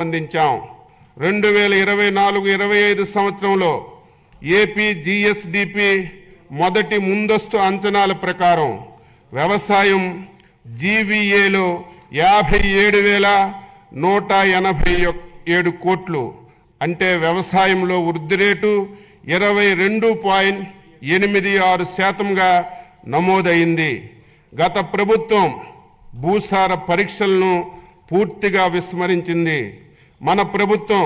అందించాం. 2024-25 సంవత్సరంలో AP GSDP మొదటి ముందస్తు అంచనాల ప్రకారం వ్యవసాయం జీవీఏలో 57,187 కోట్లు, అంటే వ్యవసాయంలో వృద్ధి రేటు 22.86%గా నమోదైంది. గత ప్రభుత్వం భూసార పరీక్షలను పూర్తిగా విస్మరించింది. మన ప్రభుత్వం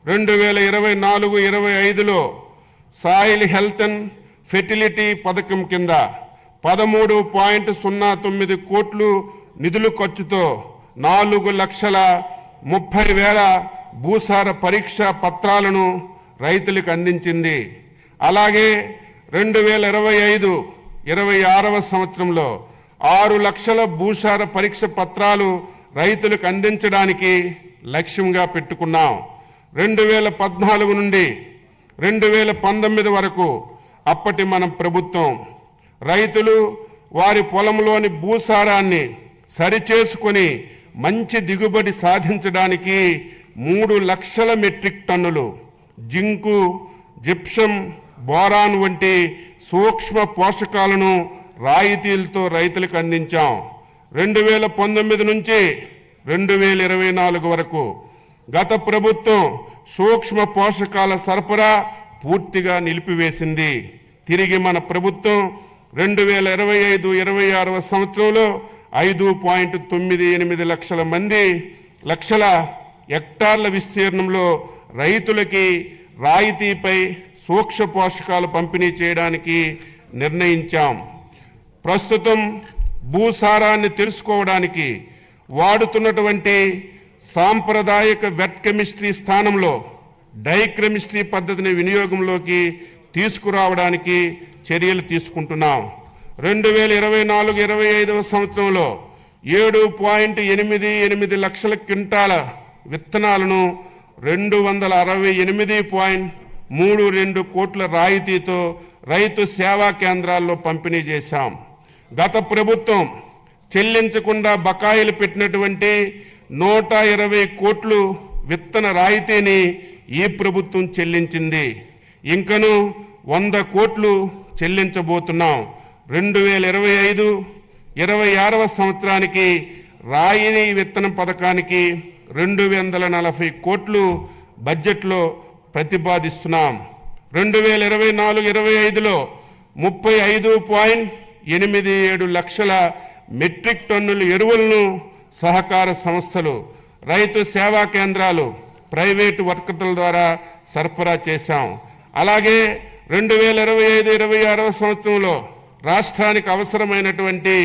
2024-25లో సాయిల్ హెల్త్ అండ్ ఫెర్టిలిటీ పథకం కింద 13.09 కోట్లు నిధుల ఖర్చుతో 4,30,000 భూసార పరీక్ష పత్రాలను రైతులకు అందించింది. అలాగే 2025-26 సంవత్సరంలో 6 లక్షల భూసార పరీక్ష పత్రాలు రైతులకు అందించడానికి లక్ష్యంగా పెట్టుకున్నాం. 2014 నుండి 2019 వరకు అప్పటి మన ప్రభుత్వం రైతులు వారి పొలంలోని భూసారాన్ని సరిచేసుకొని మంచి దిగుబడి సాధించడానికి 3 లక్షల మెట్రిక్ టన్నులు జింకు, జిప్సం, బోరాన్ వంటి సూక్ష్మ పోషకాలను రాయితీలతో రైతులకు అందించాం. 2019 నుంచి 2024 వరకు గత ప్రభుత్వం సూక్ష్మ పోషకాల సరఫరా పూర్తిగా నిలిపివేసింది. తిరిగి మన ప్రభుత్వం 2025-26 సంవత్సరంలో 5.98 లక్షల హెక్టార్ల విస్తీర్ణంలో రైతులకి రాయితీపై సూక్ష్మ పోషకాలు పంపిణీ చేయడానికి నిర్ణయించాం. ప్రస్తుతం భూసారాన్ని తెలుసుకోవడానికి వాడుతున్నటువంటి సాంప్రదాయక వెట్ కెమిస్ట్రీ స్థానంలో డైకెమిస్ట్రీ పద్ధతిని వినియోగంలోకి తీసుకురావడానికి చర్యలు తీసుకుంటున్నాం. 2024-25 సంవత్సరంలో 7.88 లక్షల క్వింటాల విత్తనాలను 268.32 కోట్ల రాయితీతో రైతు సేవా కేంద్రాల్లో పంపిణీ చేశాం. గత ప్రభుత్వం చెల్లించకుండా బకాయిలు పెట్టినటువంటి 120 కోట్లు విత్తన రాయితీని ఈ ప్రభుత్వం చెల్లించింది. ఇంకను 100 కోట్లు చెల్లించబోతున్నాం. 2025-26 సంవత్సరానికి రాయిని విత్తన పథకానికి 240 కోట్లు బడ్జెట్లో ప్రతిపాదిస్తున్నాం. 2024-25లో 35.87 లక్షల మెట్రిక్ టన్నుల ఎరువులను సహకార సంస్థలు, రైతు సేవా కేంద్రాలు, ప్రైవేటు వర్కర్ల ద్వారా సరఫరా చేశాం. అలాగే 2025-26 సంవత్సరంలో రాష్ట్రానికి అవసరమైనటువంటి